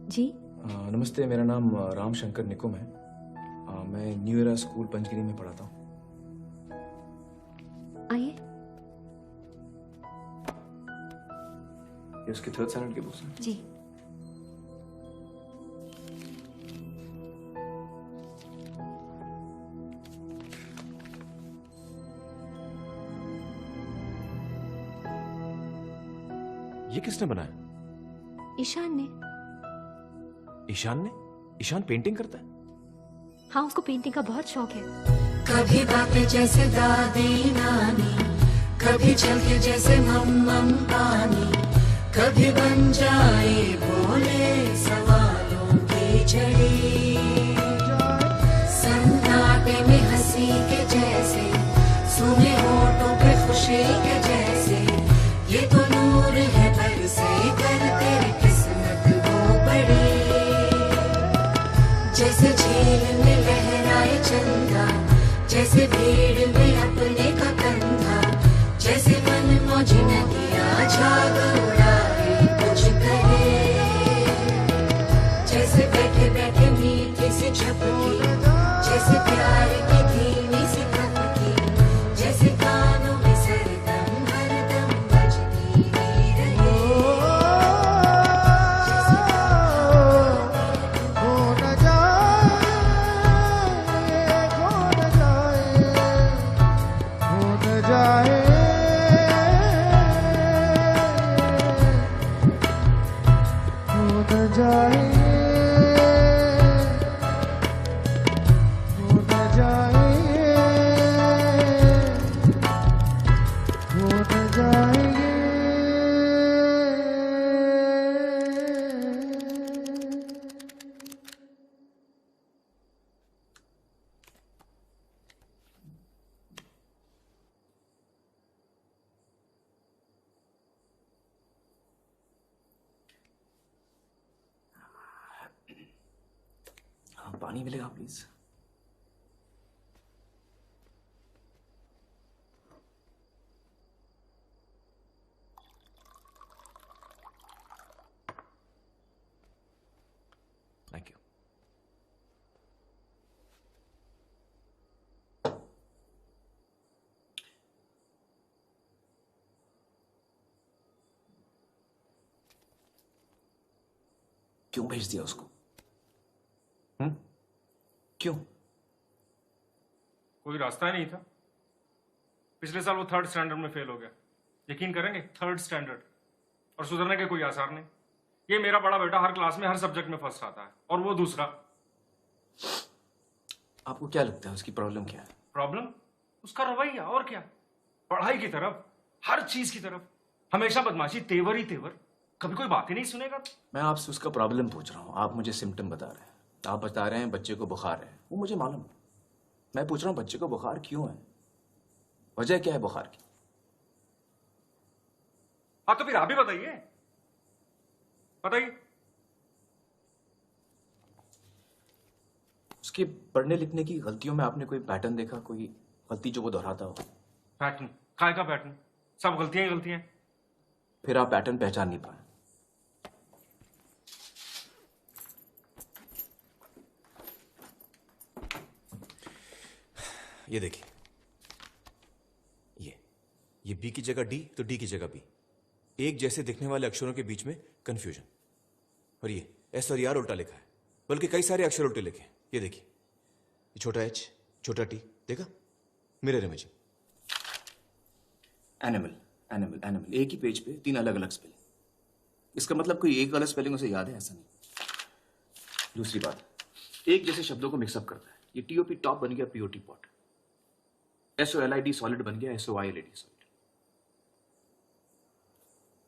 जी। नमस्ते, मेरा नाम राम शंकर निकुम है। मैं न्यू एरा स्कूल पंचगिरी में पढ़ाता हूँ। आइए। ये उसके थर्ड स्टैंडर्ड की बुक्स हैं। जी। ये किसने बनाया? ईशान ने। ईशान ने? ईशान पेंटिंग करता है? हाँ, उसको पेंटिंग का बहुत शौक है। कभी बातें जैसे दादी नानी, कभी चलके जैसे मम्मम पानी, कभी बन जाए भोले सवालों की झड़ी। सन्नाटे में हंसी के जैसे, सूने होठों पे खुशी के जैसे, ये तो नूर है बरसे कर तेरी किस्मत वो बड़ी। जैसे झील में लहराए चंदा, जैसे भीड़ में अपने का कंधा, जैसे मन मौज नदियाँ झाग उड़ाए कुछ करे। जैसे बैठे बैठे मीठी सी झपकी, जैसे प्यार की धीमी सी थपकी, जैसे कानों में सरदम हरदम बजती रहे। पानी मिलेगा प्लीज? Thank you. क्यों भेज दिया उसको? क्यों? कोई रास्ता ही नहीं था। पिछले साल वो थर्ड स्टैंडर्ड में फेल हो गया। यकीन करेंगे, थर्ड स्टैंडर्ड, और सुधरने के कोई आसार नहीं। ये मेरा बड़ा बेटा हर क्लास में हर सब्जेक्ट में फर्स्ट आता है, और वो दूसरा। आपको क्या लगता है उसकी प्रॉब्लम क्या है? प्रॉब्लम उसका रवैया, और क्या। पढ़ाई की तरफ, हर चीज की तरफ हमेशा बदमाशी, तेवर ही तेवर। कभी कोई बात ही नहीं सुनेगा। मैं आपसे उसका प्रॉब्लम पूछ रहा हूँ, आप मुझे सिम्टम बता रहे हैं। आप बता रहे हैं बच्चे को बुखार है, वो मुझे मालूम है। मैं पूछ रहा हूँ बच्चे को बुखार क्यों है, वजह क्या है बुखार की? हाँ, तो फिर आप ही बताइए, बताइए। उसके पढ़ने लिखने की गलतियों में आपने कोई पैटर्न देखा, कोई गलती जो वो दोहराता हो? पैटर्न? काय का पैटर्न? सब गलतियां ही गलतियां। फिर आप पैटर्न पहचान नहीं पाए। ये देखिए, ये बी की जगह डी तो डी की जगह बी। एक जैसे दिखने वाले अक्षरों के बीच में कंफ्यूजन। और ये एस और यार उल्टा लिखा है, बल्कि कई सारे अक्षर उल्टे लिखे हैं। ये देखिए, ये छोटा एच, छोटा टी, देखा? Mirror imaging. Animal animal animal, एक ही पेज पे 3 अलग अलग स्पेलिंग। इसका मतलब कोई एक गलत स्पेलिंग उसे याद है, ऐसा नहीं। दूसरी बात, एक जैसे शब्दों को मिक्सअप करता है। ये टीओपी टॉप बन गया पीओटी पॉट, SOLID सॉलिड बन गया SOILD सॉलिड।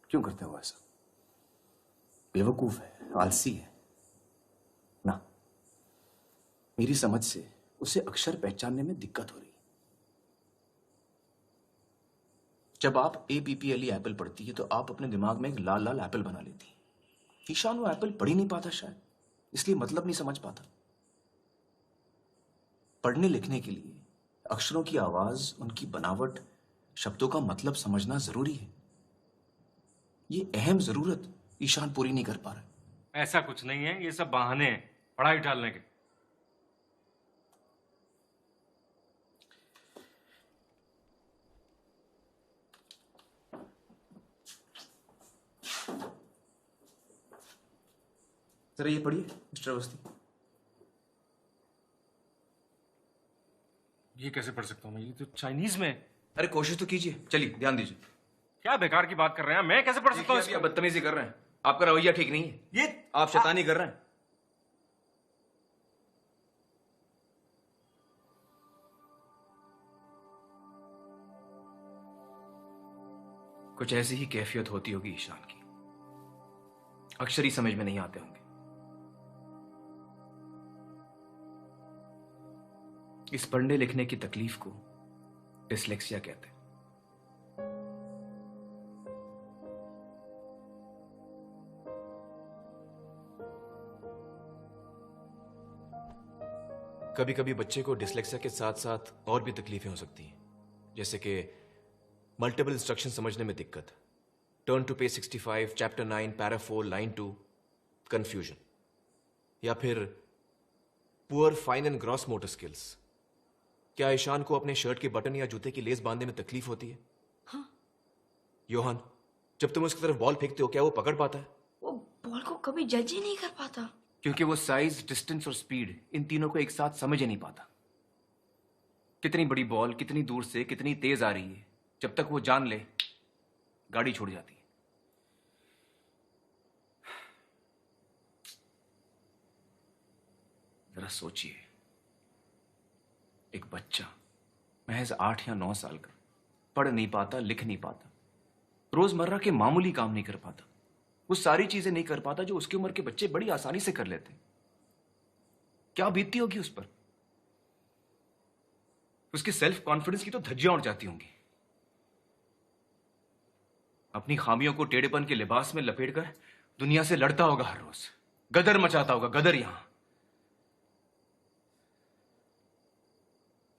क्यों करते हो ऐसा? बेवकूफ है, आलसी है ना। मेरी समझ से उसे अक्षर पहचानने में दिक्कत हो रही है। जब आप APPLE एप्पल पढ़ती है तो आप अपने दिमाग में एक लाल लाल एप्पल बना लेती है। ईशान वो एप्पल पढ़ ही नहीं पाता, शायद इसलिए मतलब नहीं समझ पाता। पढ़ने लिखने के लिए अक्षरों की आवाज, उनकी बनावट, शब्दों का मतलब समझना जरूरी है। ये अहम जरूरत ईशान पूरी नहीं कर पा रहा। ऐसा कुछ नहीं है, ये सब बहाने हैं पढ़ाई टालने के। जरा ये पढ़िए मिस्टर अवस्थी। ये कैसे पढ़ सकता हूँ मैं? ये तो चाइनीज में है। अरे कोशिश तो कीजिए, चलिए ध्यान दीजिए। क्या बेकार की बात कर रहे हैं, मैं कैसे पढ़ सकता हूँ देखिए, इसको? अभी आप बदतमीजी कर रहे हैं, आपका रवैया ठीक नहीं है, ये आप शैतानी कर रहे हैं। कुछ ऐसी ही कैफियत होती होगी ईशान की, अक्षर ही समझ में नहीं आते होंगे। इस पढ़ने लिखने की तकलीफ को डिसलेक्सिया कहते हैं। कभी कभी बच्चे को डिसलेक्सिया के साथ साथ और भी तकलीफें हो सकती हैं, जैसे कि मल्टीपल इंस्ट्रक्शन समझने में दिक्कत, turn to page 65, chapter 9, para 4, line 2, confusion, या फिर poor fine and gross motor skills. क्या ईशान को अपने शर्ट के बटन या जूते की लेस बांधने में तकलीफ होती है? हाँ। योहान, जब तुम उसकी तरफ बॉल फेंकते हो क्या वो पकड़ पाता है? वो बॉल को कभी जज ही नहीं कर पाता। क्योंकि वो साइज, डिस्टेंस और स्पीड, इन तीनों को एक साथ समझ ही नहीं पाता। कितनी बड़ी बॉल कितनी दूर से कितनी तेज आ रही है, जब तक वो जान ले गाड़ी छूट जाती है। जरा सोचिए, एक बच्चा महज 8 या 9 साल का, पढ़ नहीं पाता, लिख नहीं पाता, रोजमर्रा के मामूली काम नहीं कर पाता, वो सारी चीजें नहीं कर पाता जो उसकी उम्र के बच्चे बड़ी आसानी से कर लेते हैं। क्या बीतती होगी उस पर? उसके सेल्फ कॉन्फिडेंस की तो धज्जियां उड़ जाती होंगी। अपनी खामियों को टेढ़ेपन के लिबास में लपेटकर दुनिया से लड़ता होगा हर रोज, गदर मचाता होगा, गदर यहां।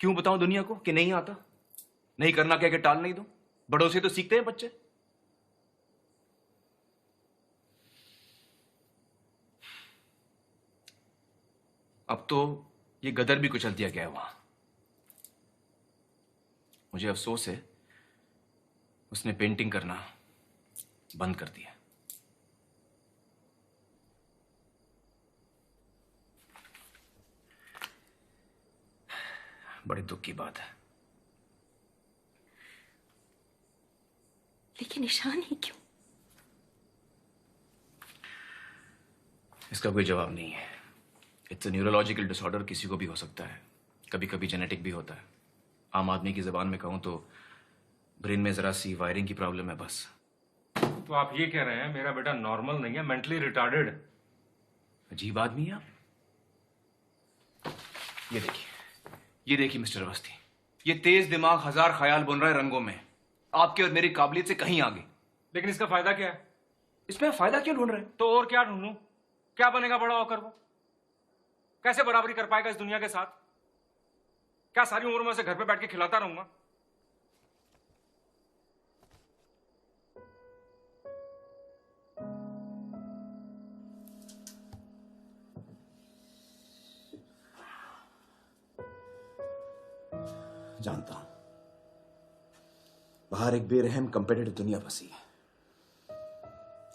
क्यों बताऊं दुनिया को कि नहीं आता, नहीं करना क्या कि टाल नहीं दो? बड़ों से तो सीखते हैं बच्चे। अब तो ये गदर भी कुचल दिया गया है वहां। मुझे अफसोस है उसने पेंटिंग करना बंद कर दिया। बड़े दुख की बात है। लेकिन ईशान ही क्यों? इसका कोई जवाब नहीं है। इट्स अ न्यूरोलॉजिकल डिसऑर्डर, किसी को भी हो सकता है, कभी कभी जेनेटिक भी होता है। आम आदमी की जबान में कहूं तो ब्रेन में जरा सी वायरिंग की प्रॉब्लम है बस। तो आप ये कह रहे हैं मेरा बेटा नॉर्मल नहीं है, मेंटली रिटार्डेड? अजीब आदमी है आप। ये देखिए मिस्टर अवस्थी, ये तेज दिमाग हजार ख्याल बुन रहा है रंगों में, आपके और मेरी काबिलियत से कहीं आगे। लेकिन इसका फायदा क्या है? इसमें फायदा क्यों ढूंढ रहे हैं? तो और क्या ढूंढूं? क्या बनेगा बड़ा होकर वो? कैसे बराबरी कर पाएगा इस दुनिया के साथ? क्या सारी उम्र में उसे घर पे बैठ के खिलाता रहूंगा? जानता हूं बाहर एक बेरहम कंपेटिटिव दुनिया बसी है,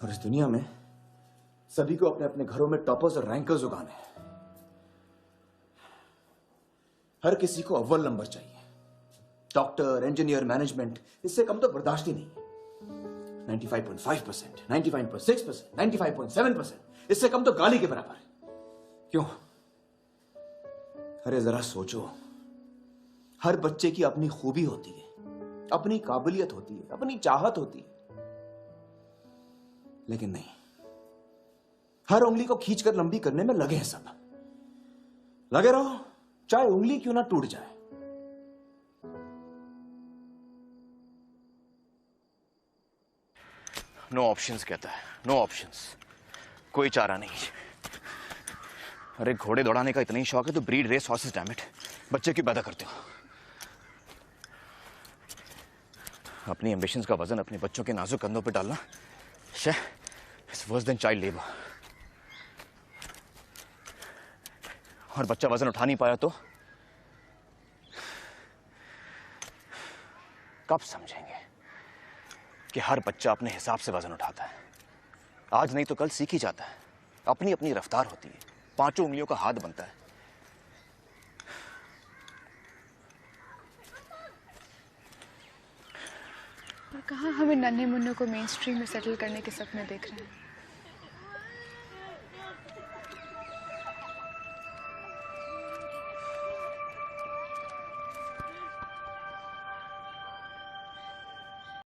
और इस दुनिया में सभी को अपने अपने घरों में टॉपर्स और रैंकर्स उगाने हैं। हर किसी को अव्वल नंबर चाहिए। डॉक्टर, इंजीनियर, मैनेजमेंट, इससे कम तो बर्दाश्त ही नहीं है। 95.5%, 95.6%, 95.7%, इससे कम तो गाली के बराबर है। क्यों? अरे जरा सोचो, हर बच्चे की अपनी खूबी होती है, अपनी काबिलियत होती है, अपनी चाहत होती है, लेकिन नहीं, हर उंगली को खींचकर लंबी करने में लगे हैं सब। लगे रहो, चाहे उंगली क्यों ना टूट जाए। नो ऑप्शंस कहता है, नो ऑप्शंस, कोई चारा नहीं। अरे घोड़े दौड़ाने का इतना ही शौक है तो breed race horses, damn it, बच्चे क्यों पैदा करते हो? अपनी एम्बिशंस का वजन अपने बच्चों के नाजुक कंधों पर डालना it's worse than child labour. और बच्चा वजन उठा नहीं पाया तो कब समझेंगे कि हर बच्चा अपने हिसाब से वजन उठाता है। आज नहीं तो कल सीख ही जाता है। अपनी अपनी रफ्तार होती है, 5 उंगलियों का हाथ बनता है। और कहाँ हमें नन्हे मुन्नों को मेन स्ट्रीम में सेटल करने के सपने देख रहे हैं।